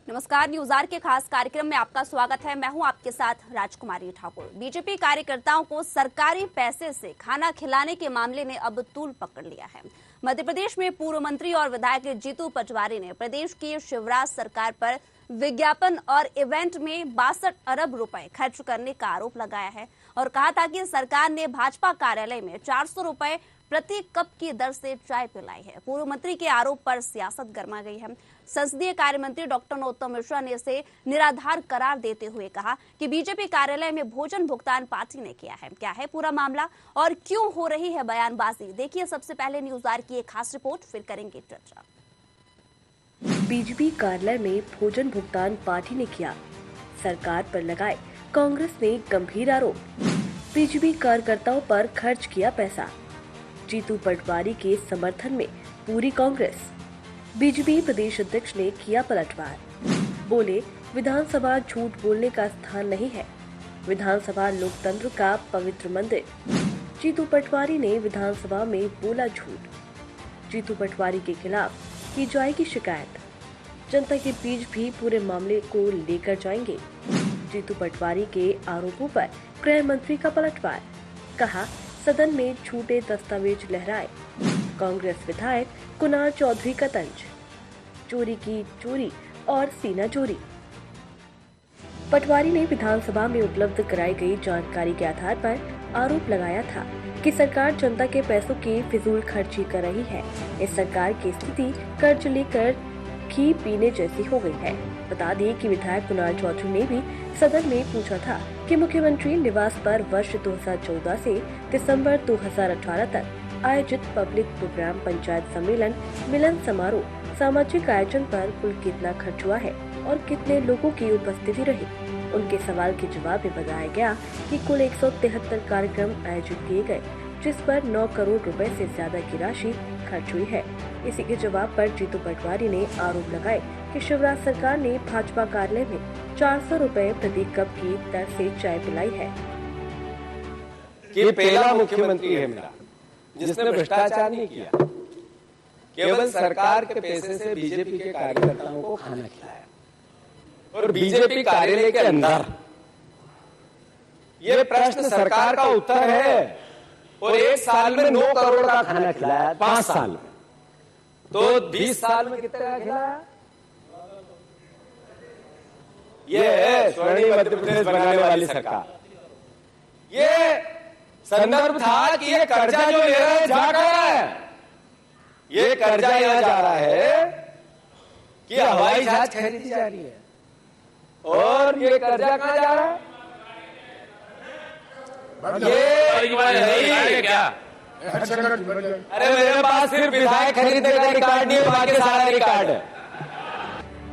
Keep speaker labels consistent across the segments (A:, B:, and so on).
A: नमस्कार, news are के खास कार्यक्रम में आपका स्वागत है। मैं हूं आपके साथ राजकुमारी ठाकुर। बीजेपी कार्यकर्ताओं को सरकारी पैसे से खाना खिलाने के मामले ने अब तूल पकड़ लिया है। मध्य प्रदेश में पूर्व मंत्री और विधायक जीतू पटवारी ने प्रदेश की शिवराज सरकार पर विज्ञापन और इवेंट में 62 अरब रुपए खर्च करने का आरोप लगाया है और कहा था कि सरकार ने भाजपा कार्यालय में 400 रुपए प्रति कप की दर से चाय पिलाई है। पूर्व मंत्री के आरोप पर सियासत गर्मा गई है। संसदीय कार्य मंत्री डॉक्टर नरोत्तम मिश्रा ने इसे निराधार करार देते हुए कहा कि बीजेपी कार्यालय में भोजन भुगतान पार्टी ने किया है। क्या है पूरा मामला और क्यों हो रही है बयानबाजी, देखिए सबसे पहले न्यूज आर की एक खास रिपोर्ट, फिर करेंगे चर्चा।
B: बीजेपी कार्यालय में भोजन भुगतान पार्टी ने किया, सरकार पर लगाए कांग्रेस ने गंभीर आरोप। बीजेपी कार्यकर्ताओं पर खर्च किया पैसा, जीतू पटवारी के समर्थन में पूरी कांग्रेस। बीजेपी प्रदेश अध्यक्ष ने किया पलटवार, बोले विधानसभा झूठ बोलने का स्थान नहीं है, विधानसभा लोकतंत्र का पवित्र मंदिर। जीतू पटवारी ने विधानसभा में बोला झूठ। जीतू पटवारी के खिलाफ की जाएगी शिकायत, जनता के बीच भी पूरे मामले को लेकर जाएंगे। जीतू पटवारी के आरोपों पर गृह मंत्री का पलटवार, कहा सदन में झूठे दस्तावेज लहराए। कांग्रेस विधायक कुणाल चौधरी का तंज, चोरी की चोरी और सीना चोरी। पटवारी ने विधानसभा में उपलब्ध कराई गई जानकारी के आधार पर आरोप लगाया था कि सरकार जनता के पैसों की फिजूल खर्ची कर रही है। इस सरकार की स्थिति कर्ज लेकर घी पीने जैसी हो गई है। बता दें कि विधायक कुणाल चौधरी ने भी सदन में पूछा था कि मुख्यमंत्री निवास पर वर्ष 2014 से दिसंबर 2018 तक आयोजित पब्लिक प्रोग्राम, पंचायत सम्मेलन, मिलन समारोह, सामाजिक आयोजन पर कुल कितना खर्च हुआ है और कितने लोगों की उपस्थिति रही। उनके सवाल के जवाब में बताया गया कि कुल 173 कार्यक्रम आयोजित किए गए, जिस पर 9 करोड़ रुपए से ज्यादा की राशि खर्च हुई है। इसी के जवाब पर जीतू पटवारी ने आरोप लगाए कि शिवराज सरकार ने भाजपा कार्यालय में 400 रुपए प्रति कप की दर से चाय पिलाई है।
C: कि पहला मुख्यमंत्री है मेरा जिसने भ्रष्टाचार नहीं किया, केवल सरकार के पैसे से बीजेपी के कार्यकर्ताओं को खाना खिलाया और बीजेपी कार्यालय के अंदर। ये प्रश्न सरकार का उत्तर है। और एक साल में 9 करोड़ का खाना खिलाया, 5 साल में, तो 20 साल में कितना का खिलाया? ये है स्वर्णिम मध्य प्रदेश बनाने वाली सरकार। ये संदर्भ था कि ये कर्जा जो ले रहा है जा रहा है, ये कर्जा यहां जा रहा है कि हवाई जहाज खरीदी जा रही है और ये कर्जा कहां जा रहा है? ये नहीं है क्या? अरे मेरे पास सिर्फ विधायक खरीदने का रिकॉर्ड नहीं है, बाकी सारा रिकॉर्ड है।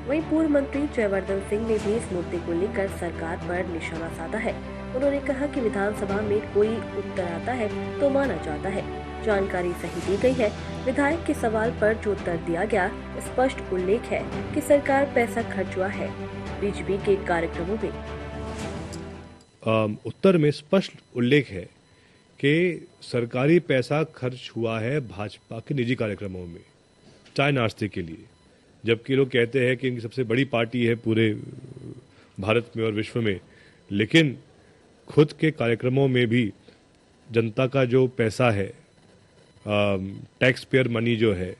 B: वहीं पूर्व मंत्री जयवर्धन सिंह ने भी इस मुद्दे को लेकर सरकार पर निशाना साधा है। उन्होंने कहा कि विधानसभा में कोई उत्तर आता है तो माना जाता है, जानकारी सही दी गई है। विधायक के सवाल पर जो उत्तर दिया गया, स्पष्ट उल्लेख है कि सरकार पैसा खर्च हुआ है बीजेपी के कार्यक्रमों में।
D: उत्तर में स्पष्ट उल्लेख है कि सरकारी पैसा खर्च हुआ है भाजपा के निजी कार्यक्रमों में, चाय नाश्ते के लिए, जबकि लोग कहते हैं कि इनकी सबसे बड़ी पार्टी है पूरे भारत में और विश्व में, लेकिन खुद के कार्यक्रमों में भी जनता का जो पैसा है, टैक्स पेयर मनी जो है,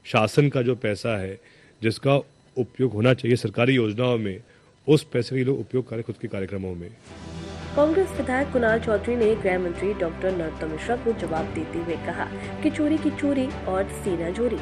D: शासन का जो पैसा है, जिसका उपयोग होना चाहिए सरकारी योजनाओं में, उस पैसे का लोग उपयोग करें खुद के कार्यक्रमों में।
B: कांग्रेस विधायक कुणाल चौधरी ने गृह मंत्री डॉक्टर नरोत्तम मिश्रा को जवाब देते हुए कहा कि चोरी की चोरी और सीना जोरी।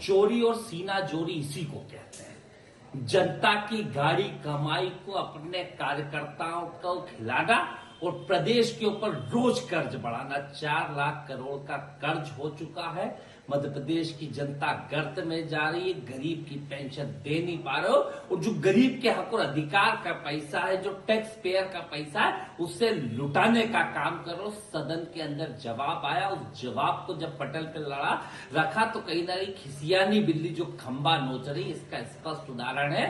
E: चोरी और सीना जोरी इसी को कहते हैं। जनता की गाड़ी कमाई को अपने कार्यकर्ताओं को खिलाना और प्रदेश के ऊपर रोज कर्ज बढ़ाना। 4 लाख करोड़ का कर्ज हो चुका है। मध्य प्रदेश की जनता गर्त में जा रही है, गरीब की पेंशन दे नहीं पा रहे हो, और जो गरीब के हक और अधिकार का पैसा है, जो टैक्स पेयर का पैसा है, उससे लुटाने का काम करो। सदन के अंदर जवाब आया, उस जवाब को जब पटल पे लड़ा रखा तो कहीं ना कहीं खिसियानी बिल्ली जो खंबा नोच रही, इसका स्पष्ट उदाहरण है।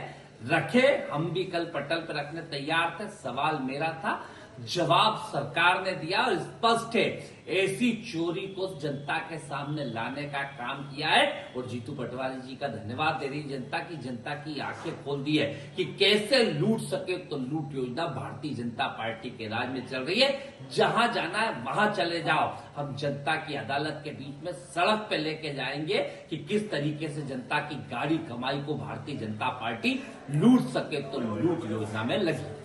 E: रखे, हम भी कल पटल पे रखने तैयार थे। सवाल मेरा था, जवाब सरकार ने दिया और स्पष्ट है, ऐसी चोरी को जनता के सामने लाने का काम किया है। और जीतू पटवारी जी का धन्यवाद दे रही जनता की आंखें खोल दी है कि कैसे लूट सके तो लूट योजना भारतीय जनता पार्टी के राज में चल रही है। जहां जाना है वहां चले जाओ, हम जनता की अदालत के बीच में सड़क पे लेके जाएंगे कि किस तरीके से जनता की गाड़ी कमाई को भारतीय जनता पार्टी लूट सके तो लूट योजना में लगी।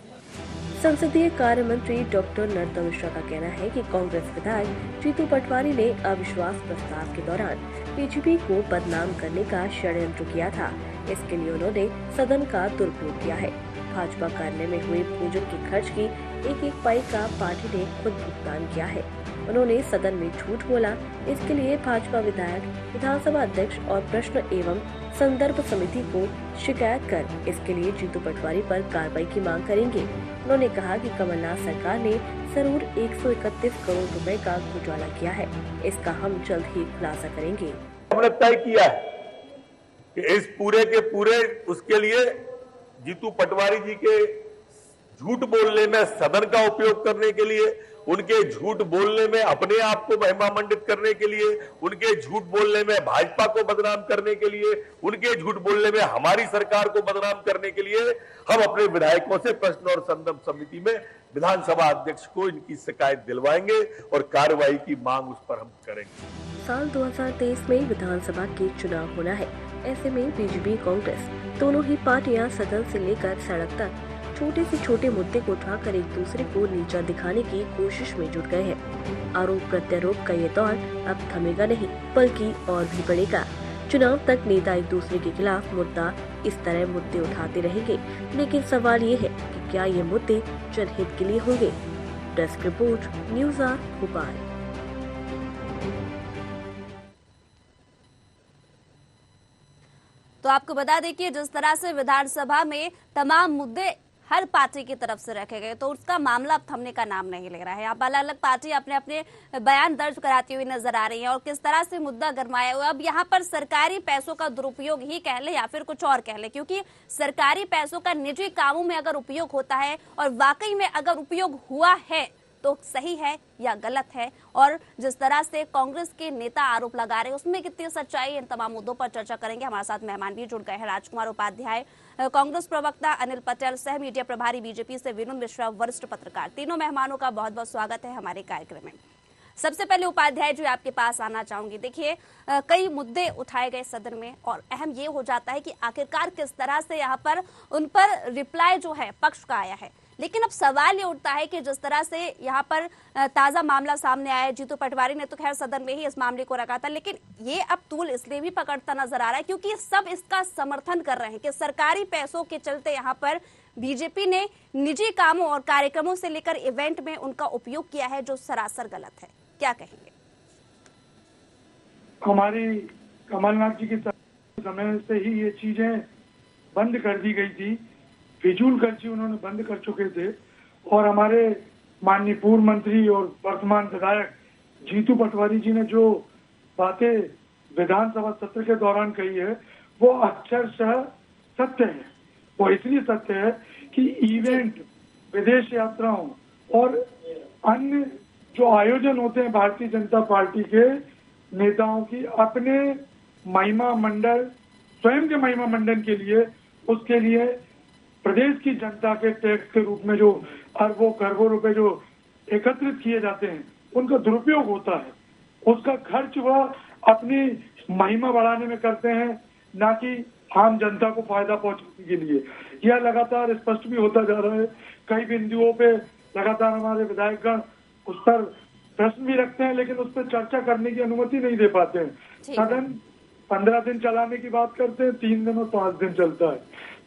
B: संसदीय कार्य मंत्री डॉक्टर नरोत्तम मिश्रा का कहना है कि कांग्रेस विधायक जीतू पटवारी ने अविश्वास प्रस्ताव के दौरान बीजेपी को बदनाम करने का षड्यंत्र किया था। इसके लिए उन्होंने सदन का दुरुपयोग किया है। भाजपा कार्यालय में हुए भोजन के खर्च की एक पाई का पार्टी ने खुद भुगतान किया है। उन्होंने सदन में झूठ बोला। इसके लिए भाजपा विधायक विधानसभा अध्यक्ष और प्रश्न एवं संदर्भ समिति को शिकायत कर इसके लिए जीतू पटवारी पर कार्रवाई की मांग करेंगे। उन्होंने कहा कि कमलनाथ सरकार ने जरूर 131 करोड़ रुपए का घोटाला किया है। इसका हम जल्द ही खुलासा करेंगे।
F: हमने तय किया है कि इस पूरे के पूरे उसके लिए जीतू पटवारी जी के झूठ बोलने में सदन का उपयोग करने के लिए, उनके झूठ बोलने में अपने आप को महिमा मंडित करने के लिए, उनके झूठ बोलने में भाजपा को बदनाम करने के लिए, उनके झूठ बोलने में हमारी सरकार को बदनाम करने के लिए हम अपने विधायकों से प्रश्न और संदर्भ समिति में विधानसभा अध्यक्ष को इनकी शिकायत दिलवाएंगे और कार्रवाई की मांग उस पर हम करेंगे।
B: साल 2023 में विधानसभा के चुनाव होना है। ऐसे में बीजेपी कांग्रेस दोनों ही पार्टियां सदन से लेकर सड़क तक छोटे से छोटे मुद्दे को उठाकर एक दूसरे को नीचा दिखाने की कोशिश में जुट गए हैं। आरोप प्रत्यारोप का ये दौर अब थमेगा नहीं, बल्कि और भी बढ़ेगा। चुनाव तक नेता एक दूसरे के खिलाफ इस तरह मुद्दे उठाते रहेंगे, लेकिन सवाल ये है कि क्या ये मुद्दे जनहित के लिए होंगे। Desk report, news hour Bhopal.
A: तो आपको बता दें कि जिस तरह से विधानसभा में तमाम मुद्दे हर पार्टी की तरफ से रखे गए, तो उसका मामला अब थमने का नाम नहीं ले रहा है। अब अलग अलग पार्टी अपने अपने बयान दर्ज कराती हुई नजर आ रही है और किस तरह से मुद्दा गरमाया हुआ। अब यहाँ पर सरकारी पैसों का दुरुपयोग ही कह ले या फिर कुछ और कह ले, क्योंकि सरकारी पैसों का निजी कामों में अगर उपयोग होता है और वाकई में अगर उपयोग हुआ है तो सही है या गलत है, और जिस तरह से कांग्रेस के नेता आरोप लगा रहे हैं उसमें कितनी सच्चाई है, इन तमाम मुद्दों पर चर्चा करेंगे। हमारे साथ मेहमान भी जुड़ गए हैं। राजकुमार उपाध्याय कांग्रेस प्रवक्ता, अनिल पटेल सह मीडिया प्रभारी बीजेपी से, विनोद मिश्रा वरिष्ठ पत्रकार। तीनों मेहमानों का बहुत बहुत स्वागत है हमारे कार्यक्रम में। सबसे पहले उपाध्याय जी आपके पास आना चाहूंगी। देखिए, कई मुद्दे उठाए गए सदन में और अहम ये हो जाता है कि आखिरकार किस तरह से यहाँ पर उन पर रिप्लाई जो है पक्ष का आया है। लेकिन अब सवाल ये उठता है कि जिस तरह से यहाँ पर ताजा मामला सामने आया है, जीतू पटवारी ने तो खैर सदन में ही इस मामले को रखा था, लेकिन ये अब तूल इसलिए भी पकड़ता नजर आ रहा है क्योंकि सब इसका समर्थन कर रहे हैं कि सरकारी पैसों के चलते यहाँ पर बीजेपी ने निजी कामों और कार्यक्रमों से लेकर इवेंट में उनका उपयोग किया है, जो सरासर गलत है। क्या कहेंगे?
G: हमारी कमलनाथ जी के समय से ही ये चीजें बंद कर दी गई थी। फिजूल खर्ची उन्होंने बंद कर चुके थे और हमारे माननीय पूर्व मंत्री और वर्तमान विधायक जीतू पटवारी जी ने जो बातें विधानसभा सत्र के दौरान कही है वो अक्षरशः सत्य है। वो इसलिए सत्य है कि इवेंट, विदेश यात्राओं और अन्य जो आयोजन होते हैं भारतीय जनता पार्टी के नेताओं की अपने महिमा मंडल, स्वयं के महिमा मंडन के लिए, उसके लिए प्रदेश की जनता के टैक्स के रूप में जो अरबों खरबों रुपए जो एकत्रित किए जाते हैं उनका दुरुपयोग होता है। उसका खर्च वह अपनी महिमा बढ़ाने में करते हैं, ना कि आम जनता को फायदा पहुंचाने के लिए। यह लगातार स्पष्ट भी होता जा रहा है। कई बिंदुओं पे लगातार हमारे विधायकगण उस पर प्रश्न भी रखते हैं, लेकिन उस पर चर्चा करने की अनुमति नहीं दे पाते हैं। सदन 15 दिन चलाने की बात करते हैं, 3 दिन और 5 दिन चलता है।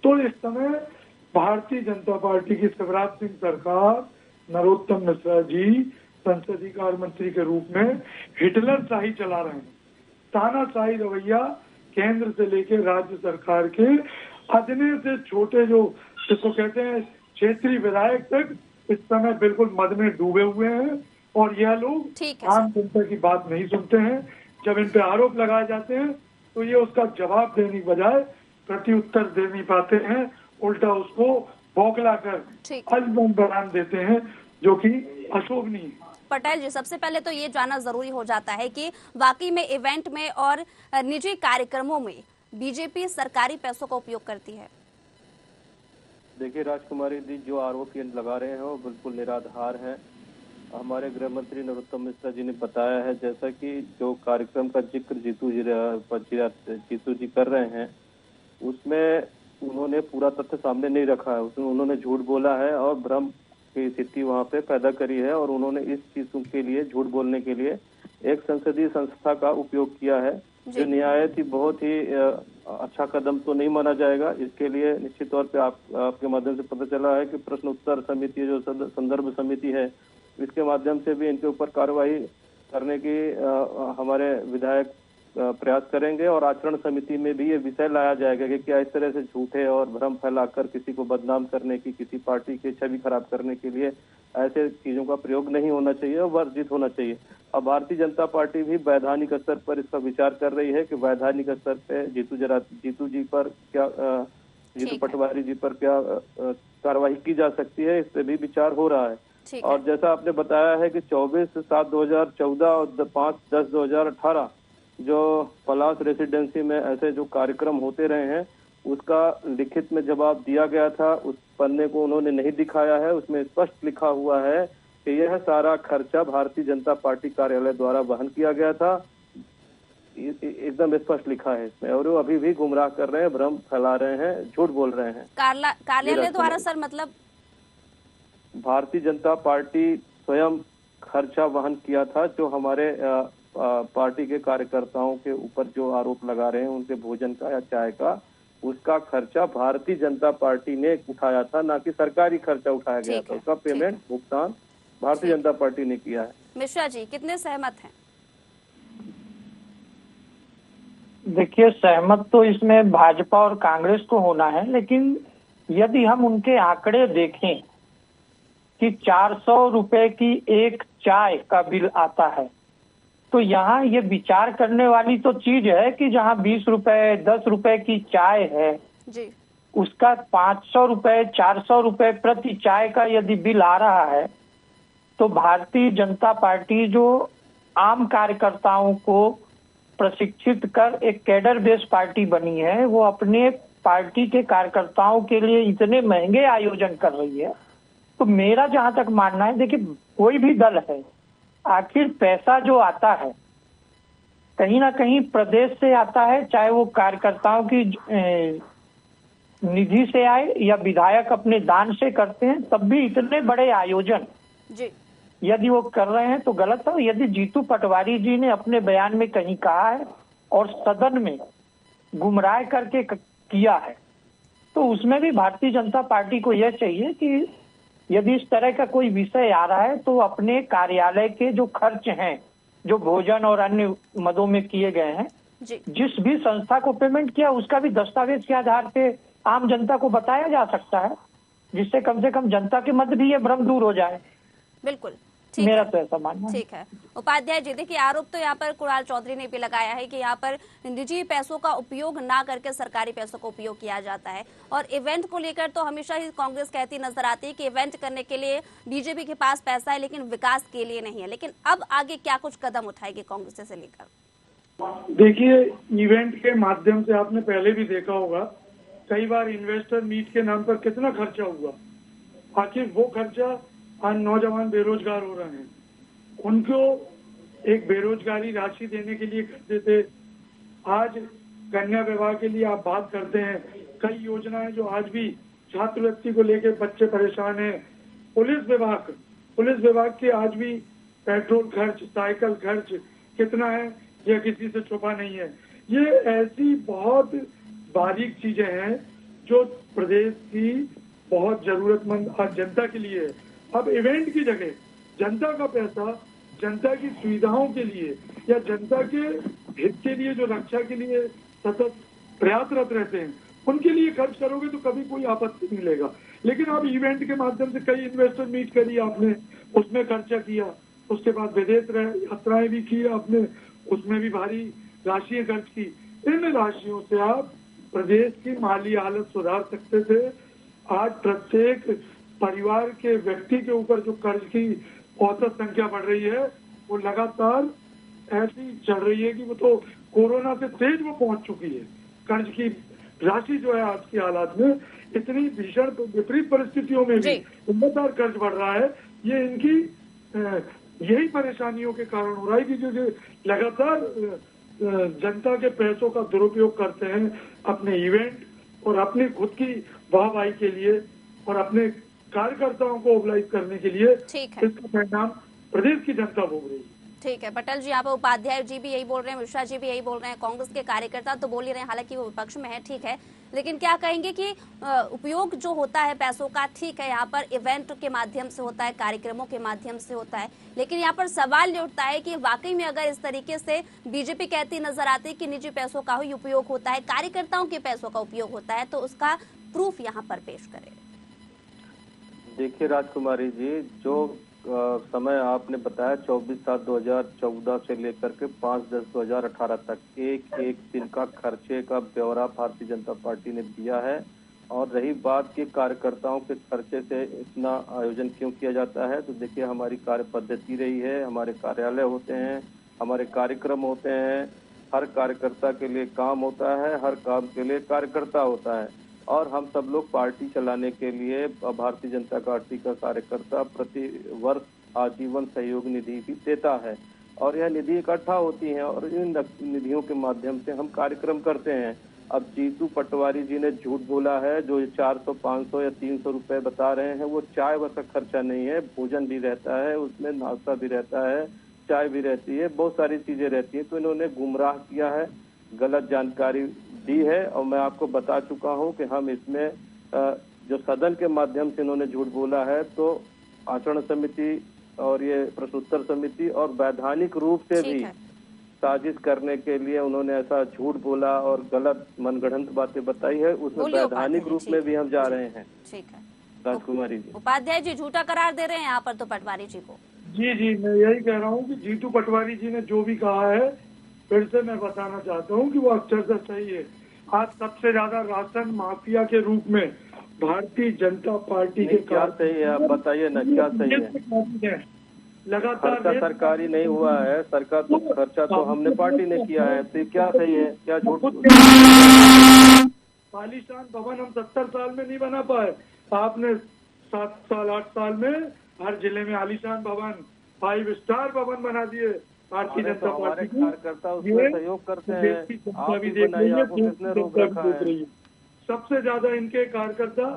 G: तो इस समय भारतीय जनता पार्टी की शिवराज सिंह सरकार, नरोत्तम मिश्रा जी संसदीय कार्य मंत्री के रूप में हिटलर शाही चला रहे हैं। तानाशाही रवैया केंद्र से लेकर राज्य सरकार के अदने से छोटे जो जिसको कहते हैं क्षेत्रीय विधायक तक इस समय बिल्कुल मद में डूबे हुए हैं और यह लोग आम जनता की बात नहीं सुनते हैं। जब इन पे आरोप लगाए जाते हैं तो ये उसका जवाब देने की बजाय प्रत्युत्तर दे नहीं पाते हैं, उल्टा उसको बौखला कर अलबम बयान देते हैं। जो कि अशोभनीय है।
A: पटेल जी, सबसे पहले तो ये जानना जरूरी हो जाता है कि वाकई में इवेंट में और निजी कार्यक्रमों में बीजेपी सरकारी पैसों का उपयोग करती है।
H: देखिए राजकुमारी जी, जो आरोप ये लगा रहे हैं वो बिल्कुल निराधार है। हमारे गृह मंत्री नरोत्तम मिश्रा जी ने बताया है, जैसा कि जो कार्यक्रम का जिक्र जीतू जी कर रहे हैं उसमें उन्होंने पूरा तथ्य सामने नहीं रखा है। उसमें उन्होंने झूठ बोला है और भ्रम की स्थिति वहाँ पे पैदा करी है, और उन्होंने इस चीजों के लिए, झूठ बोलने के लिए एक संसदीय संस्था का उपयोग किया है, जो न्यायिक ही बहुत ही अच्छा कदम तो नहीं माना जाएगा। इसके लिए निश्चित तौर पे आपके माध्यम से पता चला है कि प्रश्न उत्तर समिति, जो संदर्भ समिति है, इसके माध्यम से भी इनके ऊपर कार्रवाई करने की हमारे विधायक प्रयास करेंगे, और आचरण समिति में भी ये विषय लाया जाएगा कि क्या इस तरह से झूठे और भ्रम फैलाकर किसी को बदनाम करने की, किसी पार्टी की छवि खराब करने के लिए ऐसे चीजों का प्रयोग नहीं होना चाहिए और वर्जित होना चाहिए। अब भारतीय जनता पार्टी भी वैधानिक स्तर पर इसका विचार कर रही है कि वैधानिक स्तर पे जीतू पटवारी जी पर क्या कार्रवाई की जा सकती है, इस पे भी विचार हो रहा है। और जैसा आपने बताया है कि 24/7/2014 और 5/10/2018 जो पलाश रेसिडेंसी में ऐसे जो कार्यक्रम होते रहे हैं उसका लिखित में जवाब दिया गया था। उस पन्ने को उन्होंने नहीं दिखाया है। उसमें स्पष्ट लिखा हुआ है कि यह सारा खर्चा भारतीय जनता पार्टी कार्यालय द्वारा वहन किया गया था। एकदम स्पष्ट लिखा है इसमें, और वो अभी भी गुमराह कर रहे हैं, भ्रम फैला रहे हैं, झूठ बोल रहे हैं।
A: कार्यालय द्वारा सर मतलब
H: भारतीय जनता पार्टी स्वयं खर्चा वहन किया था। जो हमारे पार्टी के कार्यकर्ताओं के ऊपर जो आरोप लगा रहे हैं उनके भोजन का या चाय का, उसका खर्चा भारतीय जनता पार्टी ने उठाया था, ना कि सरकारी खर्चा उठाया गया था। उसका पेमेंट, भुगतान भारतीय जनता पार्टी ने किया है।
A: मिश्रा जी कितने सहमत हैं?
I: देखिए, सहमत तो इसमें भाजपा और कांग्रेस को होना है, लेकिन यदि हम उनके आंकड़े देखें कि 400 रुपए की एक चाय का बिल आता है, तो यहाँ ये विचार करने वाली तो चीज है कि जहाँ 20 रुपए 10 रुपए की चाय है
A: जी,
I: उसका 500 रुपए 400 रुपए प्रति चाय का यदि बिल आ रहा है, तो भारतीय जनता पार्टी जो आम कार्यकर्ताओं को प्रशिक्षित कर एक कैडर बेस्ड पार्टी बनी है, वो अपने पार्टी के कार्यकर्ताओं के लिए इतने महंगे आयोजन कर रही है। तो मेरा जहां तक मानना है, देखिए कोई भी दल है, आखिर पैसा जो आता है कहीं ना कहीं प्रदेश से आता है, चाहे वो कार्यकर्ताओं की निधि से आए या विधायक अपने दान से करते हैं, तब भी इतने बड़े आयोजन
A: जी
I: यदि वो कर रहे हैं तो गलत है। यदि जीतू पटवारी जी ने अपने बयान में कहीं कहा है और सदन में गुमराह करके किया है, तो उसमें भी भारतीय जनता पार्टी को यह चाहिए कि यदि इस तरह का कोई विषय आ रहा है तो अपने कार्यालय के जो खर्च हैं, जो भोजन और अन्य मदों में किए गए हैं, जिस भी संस्था को पेमेंट किया उसका भी दस्तावेज के आधार पे आम जनता को बताया जा सकता है, जिससे कम से कम जनता के मध्य भी ये भ्रम दूर हो जाए।
A: बिल्कुल,
I: मेरा तो ऐसा मानना है।
A: ठीक है। उपाध्याय जी, देखिए आरोप तो यहाँ पर कुणाल चौधरी ने भी लगाया है कि यहाँ पर निजी पैसों का उपयोग ना करके सरकारी पैसों का उपयोग किया जाता है, और इवेंट को लेकर तो हमेशा ही कांग्रेस कहती नजर आती है कि इवेंट करने के लिए बीजेपी के पास पैसा है लेकिन विकास के लिए नहीं है। लेकिन अब आगे क्या कुछ कदम उठाएगी कांग्रेस से लेकर?
G: देखिए, इवेंट के माध्यम से आपने पहले भी देखा होगा, कई बार इन्वेस्टर मीट के नाम पर कितना खर्चा हुआ। आखिर वो खर्चा आज नौजवान बेरोजगार हो रहे हैं, उनको एक बेरोजगारी राशि देने के लिए करते थे। आज कन्या विवाह के लिए आप बात करते हैं, कई योजनाएं जो आज भी छात्रवृत्ति को लेकर बच्चे परेशान हैं। पुलिस विभाग के आज भी पेट्रोल खर्च, साइकिल खर्च कितना है, यह किसी से छुपा नहीं है। ये ऐसी बहुत बारीक चीजें हैं जो प्रदेश की बहुत जरूरतमंद आज जनता के लिए है। अब इवेंट की जगह जनता का पैसा जनता की सुविधाओं के लिए या जनता के हित के लिए, जो रक्षा के लिए सतत प्रयासरत रहते हैं, उनके लिए खर्च करोगे तो कभी कोई आपत्ति नहीं मिलेगा। लेकिन आप इवेंट के माध्यम से कई इन्वेस्टर मीट करी आपने, उसमें खर्चा किया, उसके बाद विदेश यात्राएं भी की आपने, उसमें भी भारी राशियां खर्च की। इन राशियों से आप प्रदेश की माली हालत सुधार सकते थे। आज प्रत्येक परिवार के व्यक्ति के ऊपर जो कर्ज की औसत संख्या बढ़ रही है वो लगातार ऐसी चल रही है कि वो तो कोरोना से तेज वो पहुंच चुकी है। कर्ज की राशि जो है आज के हालात में इतनी भीषण विपरीत परिस्थितियों में भी लगातार कर्ज बढ़ रहा है। ये इनकी यही परेशानियों के कारण हो रहा है कि जो लगातार जनता के पैसों का दुरुपयोग करते हैं अपने इवेंट और अपनी खुद की वाहवाही के लिए और अपने कार्यकर्ताओं को मोबिलाइज करने के लिए। इसका परिणाम प्रदेश की जनता भोग रही है।
A: ठीक है पटेल जी, यहाँ पर उपाध्याय जी भी यही बोल रहे हैं, मिश्रा जी भी यही बोल रहे हैं, कांग्रेस के कार्यकर्ता तो बोल ही रहे हैं, हालांकि वो विपक्ष में है, ठीक है, लेकिन क्या कहेंगे कि उपयोग जो होता है पैसों का, ठीक है यहाँ पर इवेंट के माध्यम से होता है, कार्यक्रमों के माध्यम से होता है, लेकिन यहाँ पर सवाल ये उठता है कि वाकई में अगर इस तरीके से बीजेपी कहती नजर आती है कि निजी पैसों का ही उपयोग होता है, कार्यकर्ताओं के पैसों का उपयोग होता है, तो उसका प्रूफ यहाँ पर पेश करें।
H: देखिए राजकुमारी जी, जो समय आपने बताया 24/7/2014 से लेकर के 5/10/2018 तक एक एक दिन का खर्चे का ब्यौरा भारतीय जनता पार्टी ने दिया है। और रही बात कि कार्यकर्ताओं के खर्चे से इतना आयोजन क्यों किया जाता है, तो देखिए हमारी कार्य पद्धति रही है, हमारे कार्यालय होते हैं, हमारे कार्यक्रम होते हैं, हर कार्यकर्ता के लिए काम होता है, हर काम के लिए कार्यकर्ता होता है। और हम सब लोग पार्टी चलाने के लिए भारतीय जनता पार्टी का कार्यकर्ता प्रति वर्ष आजीवन सहयोग निधि भी देता है और यह निधि इकट्ठा होती है और इन निधियों के माध्यम से हम कार्यक्रम करते हैं। अब जीतू पटवारी जी ने झूठ बोला है, जो 400, 500 या 300 रुपए बता रहे हैं, वो चाय वसा खर्चा नहीं है, भोजन भी रहता है, उसमें नाश्ता भी रहता है, चाय भी रहती है, बहुत सारी चीजें रहती हैं। तो इन्होंने गुमराह किया है, गलत जानकारी दी है और मैं आपको बता चुका हूं कि हम इसमें जो सदन के माध्यम से इन्होंने झूठ बोला है, तो आचरण समिति और ये प्रश्नोत्तर समिति और वैधानिक रूप से भी साजिश करने के लिए उन्होंने ऐसा झूठ बोला और गलत मनगढ़ंत बातें बताई है, उसमें वैधानिक रूप में भी हम जा रहे हैं।
A: ठीक है
H: राजकुमारी जी।
A: उपाध्याय जी झूठा करार दे रहे हैं यहाँ पर तो पटवारी जी को।
G: जी, मैं यही कह रहा हूँ कि जीतू पटवारी जी ने जो भी कहा है, फिर से मैं बताना चाहता हूँ कि वो अक्षर से सही है। आज सबसे ज्यादा राशन माफिया के रूप में भारतीय जनता पार्टी के
H: क्या सही है, आप बताइए ना, क्या सही है? लगातार सरकारी नहीं हुआ है, सरकार तो खर्चा तो हमने पार्टी ने किया है, तो क्या सही है, क्या झूठ?
G: आलीशान भवन हम 70 साल में नहीं बना पाए, आपने 7 साल 8 साल में हर जिले में आलीशान भवन, 5 स्टार भवन बना दिए। भारतीय जनता पार्टी
H: कार्यकर्ता उसमें सहयोग करते हैं, आप भी बनाइए, आपको किसने रोक रखा है?
G: सबसे ज्यादा इनके कार्यकर्ता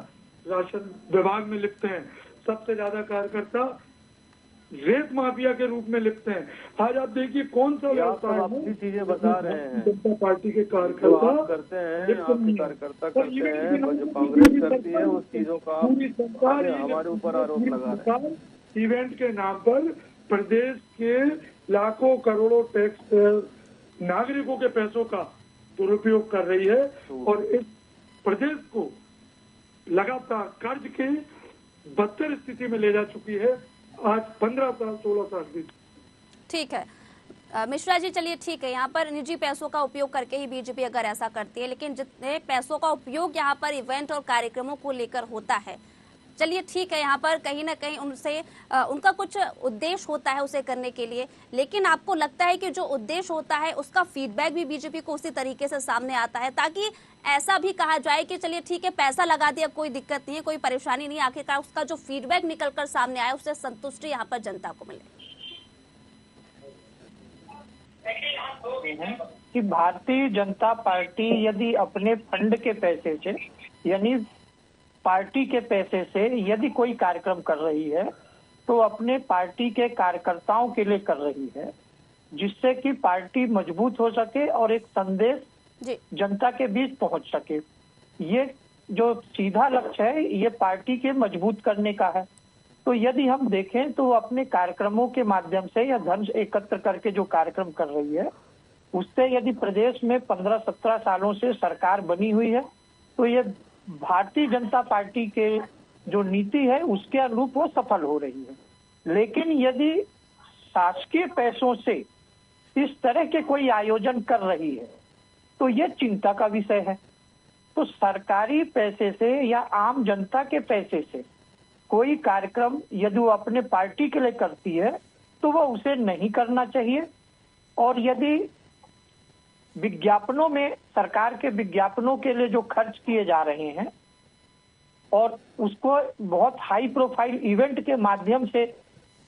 G: राशन विभाग में लिखते हैं, सबसे ज्यादा कार्यकर्ता रेत माफिया के रूप में लिखते हैं। आज आप देखिए कौन सा व्यवसाय
H: अपनी चीजें बता रहे हैं,
G: जनता पार्टी के कार्यकर्ता
H: करते हैं, आपके कार्यकर्ता करते हैं, जो कांग्रेस करती है उस चीजों का हमारे ऊपर आरोप लगा रहे हैं।
G: इवेंट के नाम पर प्रदेश के लाखों करोड़ों टैक्स नागरिकों के पैसों का दुरुपयोग कर रही है और इस प्रदेश को लगातार कर्ज के बदतर स्थिति में ले जा चुकी है। आज 15 साल 16 साल बीत।
A: ठीक है मिश्रा जी, चलिए ठीक है, यहाँ पर निजी पैसों का उपयोग करके ही बीजेपी अगर ऐसा करती है, लेकिन जितने पैसों का उपयोग यहाँ पर इवेंट और कार्यक्रमों को लेकर होता है, चलिए ठीक है, यहाँ पर कहीं ना कहीं उनसे उनका कुछ उद्देश्य होता है उसे करने के लिए, लेकिन आपको लगता है कि जो उद्देश्य होता है उसका फीडबैक भी बीजेपी को उसी तरीके से सामने आता है, ताकि ऐसा भी कहा जाए कि चलिए ठीक है पैसा लगा दिया, कोई दिक्कत नहीं है, कोई परेशानी नहीं, आखिरकार उसका जो फीडबैक निकलकर सामने आया उससे संतुष्टि यहाँ पर जनता को मिले।
I: कि भारतीय जनता पार्टी यदि अपने फंड के पैसे से, यानी पार्टी के पैसे से यदि कोई कार्यक्रम कर रही है तो अपने पार्टी के कार्यकर्ताओं के लिए कर रही है, जिससे कि पार्टी मजबूत हो सके और एक संदेश जनता के बीच पहुंच सके। ये जो सीधा लक्ष्य है ये पार्टी के मजबूत करने का है। तो यदि हम देखें तो अपने कार्यक्रमों के माध्यम से या धन एकत्र करके जो कार्यक्रम कर रही है, उससे यदि प्रदेश में 15-17 सालों से सरकार बनी हुई है तो ये भारतीय जनता पार्टी के जो नीति है उसके अनुरूप वो सफल हो रही है। लेकिन यदि शासकीय पैसों से इस तरह के कोई आयोजन कर रही है तो ये चिंता का विषय है। तो सरकारी पैसे से या आम जनता के पैसे से कोई कार्यक्रम यदि वो अपने पार्टी के लिए करती है तो वो उसे नहीं करना चाहिए। और यदि विज्ञापनों में, सरकार के विज्ञापनों के लिए जो खर्च किए जा रहे हैं और उसको बहुत हाई प्रोफाइल इवेंट के माध्यम से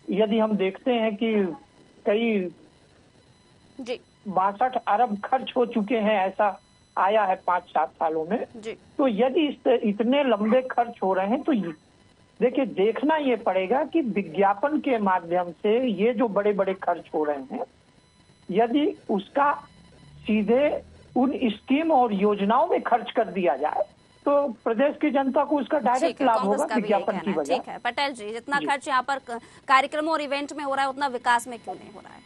I: यदि हम देखते हैं कि कई 62 अरब खर्च हो चुके हैं, ऐसा आया है 5-7 सालों में जी। तो यदि इतने लंबे खर्च हो रहे हैं तो देखिए, देखना ये पड़ेगा कि विज्ञापन के माध्यम से ये जो बड़े बड़े खर्च हो रहे हैं, यदि उसका सीधे उन स्कीम और योजनाओं में खर्च कर दिया जाए तो प्रदेश की जनता को उसका डायरेक्ट लाभ होगा विज्ञापन की वजह।
A: ठीक है पटेल जी, जितना खर्च यहाँ पर कार्यक्रमों और इवेंट में हो रहा है उतना विकास में क्यों नहीं हो रहा है?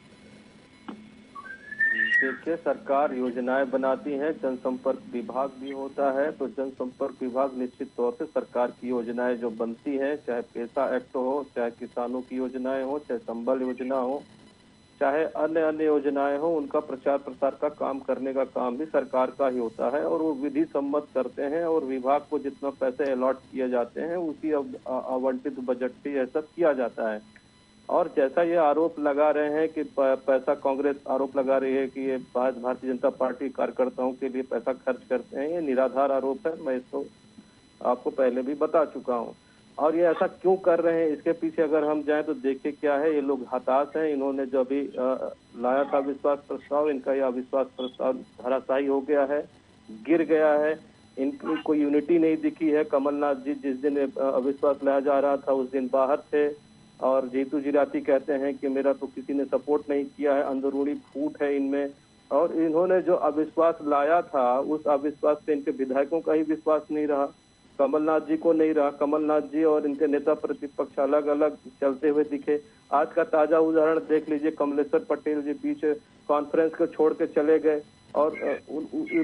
H: देखिए, सरकार योजनाएं बनाती है, जनसंपर्क विभाग भी होता है, तो जनसंपर्क विभाग निश्चित तौर से सरकार की योजनाएं जो बनती है, चाहे पैसा एक्ट हो, चाहे किसानों की योजनाएं हो, चाहे संबल योजना हो, चाहे अन्य योजनाएं हो, उनका प्रचार प्रसार का काम करने का काम भी सरकार का ही होता है और वो विधि सम्मत करते हैं और विभाग को जितना पैसे अलॉट किए जाते हैं उसी आवंटित बजट से यह सब किया जाता है। और जैसा ये आरोप लगा रहे हैं कि पैसा, कांग्रेस आरोप लगा रही है कि ये भारतीय जनता पार्टी कार्यकर्ताओं के लिए पैसा खर्च करते हैं, ये निराधार आरोप है। मैं इसको आपको पहले भी बता चुका हूँ। और ये ऐसा क्यों कर रहे हैं, इसके पीछे अगर हम जाएं तो देखिए क्या है, ये लोग हताश हैं। इन्होंने जो अभी लाया था विश्वास प्रस्ताव, इनका यह अविश्वास प्रस्ताव धराशायी हो गया है, गिर गया है। इनकी कोई यूनिटी नहीं दिखी है। कमलनाथ जी जिस दिन अविश्वास लाया जा रहा था उस दिन बाहर थे और जीतू जिराती कहते हैं कि मेरा तो किसी ने सपोर्ट नहीं किया है, अंदरूनी फूट है इनमें। और इन्होंने जो अविश्वास लाया था उस अविश्वास से इनके विधायकों का ही विश्वास नहीं रहा, कमलनाथ जी को नहीं रहा। कमलनाथ जी और इनके नेता प्रतिपक्ष अलग अलग चलते हुए दिखे। आज का ताजा उदाहरण देख लीजिए, कमलेश्वर पटेल जी बीच कॉन्फ्रेंस को छोड़ के चले गए और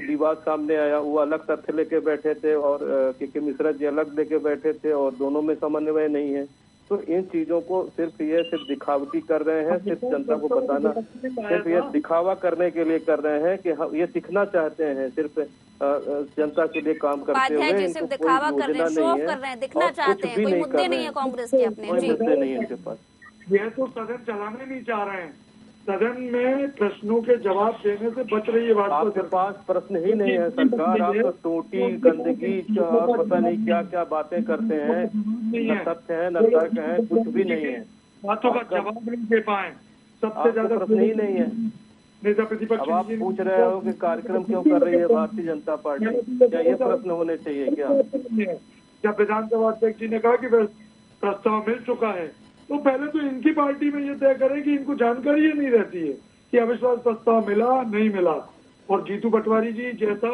H: विवाद सामने आया। वो अलग तथ्य लेके बैठे थे और के मिश्रा जी अलग लेके बैठे थे और दोनों में समन्वय नहीं है। तो इन चीजों को सिर्फ दिखावटी कर रहे हैं, सिर्फ जनता को बताना, सिर्फ ये दिखावा करने के लिए कर रहे हैं कि हम ये दिखना चाहते हैं, सिर्फ जनता के लिए काम करते हुए
A: सिर्फ दिखावा कर रहे हैं, शो ऑफ कर रहे हैं, दिखना चाहते हैं। कोई मुद्दे नहीं है कांग्रेस के अपने,
H: कोई मुद्दे नहीं है इनके पास।
G: यह तो सदन चलाने नहीं चाह रहे हैं, सदन में प्रश्नों के जवाब देने से बच रही है बात।
H: आपके पास प्रश्न ही नहीं है सरकार, आप तो टोटी गंदगी पता नहीं क्या क्या बातें करते हैं, न सत्य है न तर्क है, कुछ भी नहीं है,
G: बातों का जवाब नहीं दे पाए। सबसे ज्यादा
H: प्रश्न ही नहीं है।
G: नेता प्रतिपक्ष
H: अब आप पूछ रहे हो कि कार्यक्रम क्यों कर रही है भारतीय जनता पार्टी, क्या ये प्रश्न होने चाहिए क्या?
G: जब विधानसभा अध्यक्ष जी ने कहा कि प्रस्ताव मिल चुका है तो पहले तो इनकी पार्टी में ये तय करें कि इनको जानकारी ही नहीं रहती है कि अविश्वास प्रस्ताव मिला नहीं मिला। और जीतू पटवारी जी जैसा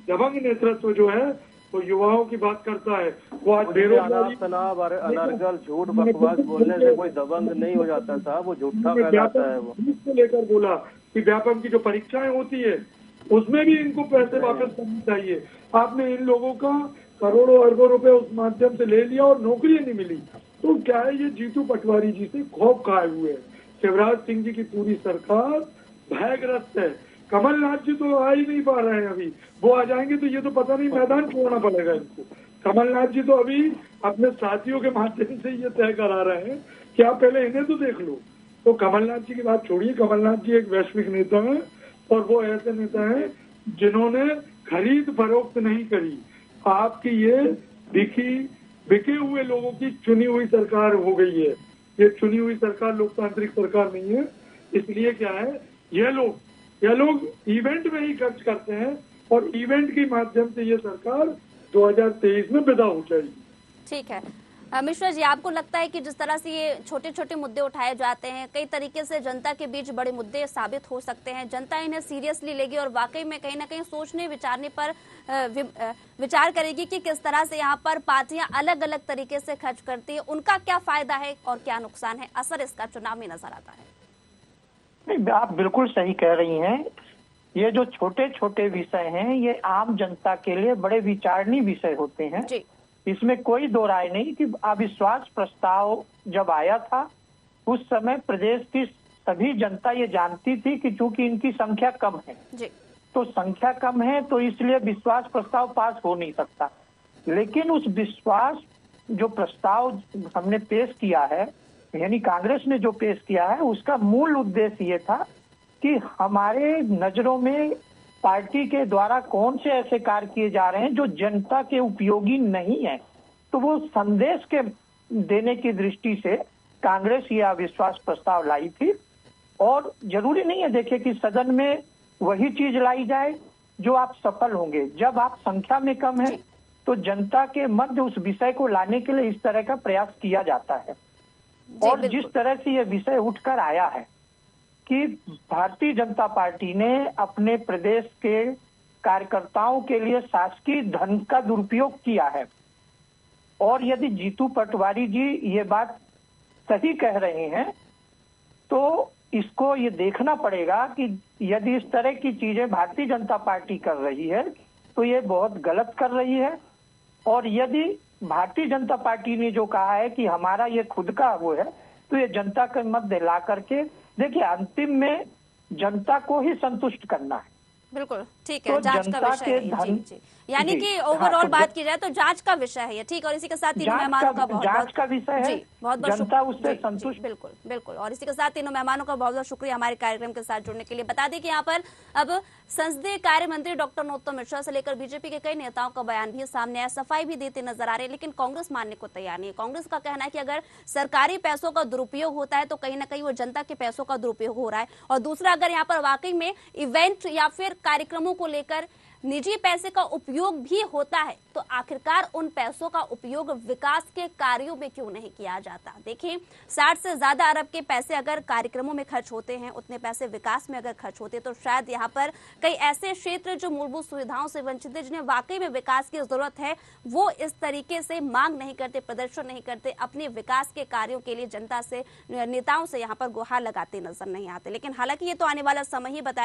G: दबंग नेतृत्व जो है वो युवाओं की बात करता है, वो आज बेरोजगारी,
H: अनर्गल झूठ बकवास बोलने से कोई दबंग नहीं हो जाता साहब, वो झूठा कहलाता है। वो
G: लेकर बोला कि व्यापम की जो परीक्षाएं होती है उसमें भी इनको पैसे वापस करने चाहिए। आपने इन लोगों का करोड़ों अरबों रुपए उस माध्यम से ले लिया और नौकरी नहीं मिली। तो क्या है, ये जीतू पटवारी जी से खौफ खाए हुए हैं। शिवराज सिंह जी की पूरी सरकार भयग्रस्त है। कमलनाथ जी तो आ ही नहीं पा रहे हैं, अभी वो आ जाएंगे तो ये तो पता नहीं मैदान छोड़ना पड़ेगा इनको। कमलनाथ जी तो अभी अपने साथियों के माध्यम से ये तय करा रहे हैं कि आप पहले इन्हें तो देख लो। तो कमलनाथ जी की बात छोड़िए, कमलनाथ जी एक वैश्विक नेता है और वो ऐसे नेता है जिन्होंने खरीद फरोख्त नहीं करी। आपकी ये बिके हुए लोगों की चुनी हुई सरकार हो गई है। ये चुनी हुई सरकार लोकतांत्रिक सरकार नहीं है। इसलिए क्या है, यह लोग इवेंट में ही खर्च करते हैं और इवेंट के माध्यम से ये सरकार 2023 में विदा हो जाएगी।
A: ठीक है मिश्रा जी, आपको लगता है कि जिस तरह से ये छोटे छोटे मुद्दे उठाए जाते हैं कई तरीके से जनता के बीच बड़े मुद्दे साबित हो सकते हैं, जनता इन्हें सीरियसली लेगी और वाकई में कहीं ना कहीं सोचने विचारने पर विचार करेगी कि किस तरह से यहाँ पर पार्टियां अलग अलग तरीके से खर्च करती है, उनका क्या फायदा है और क्या नुकसान है, असर इसका चुनाव में नजर आता है?
I: नहीं, आप बिल्कुल सही कह रही हैं। ये जो छोटे छोटे विषय हैं ये आम जनता के लिए बड़े विचारणीय विषय होते हैं जी। इसमें कोई दो राय नहीं कि अविश्वास प्रस्ताव जब आया था उस समय प्रदेश की सभी जनता ये जानती थी कि चूंकि इनकी संख्या कम है जी। तो संख्या कम है तो इसलिए विश्वास प्रस्ताव पास हो नहीं सकता। लेकिन उस विश्वास जो प्रस्ताव हमने पेश किया है, यानी कांग्रेस ने जो पेश किया है, उसका मूल उद्देश्य ये था कि हमारे नजरों में पार्टी के द्वारा कौन से ऐसे कार्य किए जा रहे हैं जो जनता के उपयोगी नहीं है। तो वो संदेश के देने की दृष्टि से कांग्रेस ये अविश्वास प्रस्ताव लाई थी। और जरूरी नहीं है, देखिए, कि सदन में वही चीज लाई जाए जो आप सफल होंगे। जब आप संख्या में कम है तो जनता के मध्य उस विषय को लाने के लिए इस तरह का प्रयास किया जाता है। और जिस तरह से ये विषय उठकर आया है कि भारतीय जनता पार्टी ने अपने प्रदेश के कार्यकर्ताओं के लिए शासकीय धन का दुरुपयोग किया है, और यदि जीतू पटवारी जी ये बात सही कह रहे हैं तो इसको ये देखना पड़ेगा कि यदि इस तरह की चीजें भारतीय जनता पार्टी कर रही है तो ये बहुत गलत कर रही है। और यदि भारतीय जनता पार्टी ने जो कहा है कि हमारा ये खुद का वो है, तो ये जनता के मध्य ला करके, देखिए, अंतिम में जनता को ही संतुष्ट करना है।
A: बिल्कुल ठीक है,
I: तो
A: जांच का विषय है ये। जी जी, यानी कि ओवरऑल बात की जाए तो जांच का विषय है ये, ठीक। और इसी के साथ तीनों मेहमानों का
I: जांच का विषय है,
A: बहुत बहुत
I: जनता उससे संतुष्ट।
A: बिल्कुल बिल्कुल। और इसी के साथ तीनों मेहमानों का बहुत बहुत शुक्रिया हमारे कार्यक्रम के साथ जुड़ने के लिए। बता दें कि यहाँ पर अब संसदीय कार्य मंत्री डॉक्टर नरोत्तम मिश्रा से लेकर बीजेपी के कई नेताओं का बयान भी सामने आया, सफाई भी देते नजर आ रहे हैं, लेकिन कांग्रेस मानने को तैयार नहीं है। कांग्रेस का कहना है कि अगर सरकारी पैसों का दुरुपयोग होता है तो कहीं ना कहीं वो जनता के पैसों का दुरुपयोग हो रहा है। और दूसरा, अगर यहाँ पर वाकई में इवेंट या फिर कार्यक्रमों को लेकर निजी पैसे का उपयोग भी होता है तो आखिरकार उन पैसों का उपयोग विकास के कार्यों में क्यों नहीं किया जाता। देखिए, 60 से ज्यादा अरब के पैसे अगर कार्यक्रमों में खर्च होते हैं, उतने पैसे विकास में अगर खर्च होते तो शायद यहाँ पर कई ऐसे क्षेत्र जो मूलभूत सुविधाओं से वंचित है, जिन्हें वाकई में विकास की जरूरत है, वो इस तरीके से मांग नहीं करते, प्रदर्शन नहीं करते, अपने विकास के कार्यों के लिए जनता से, नेताओं से यहाँ पर गुहार लगाते नजर नहीं आते। लेकिन हालांकि ये तो आने वाला समय ही बताए।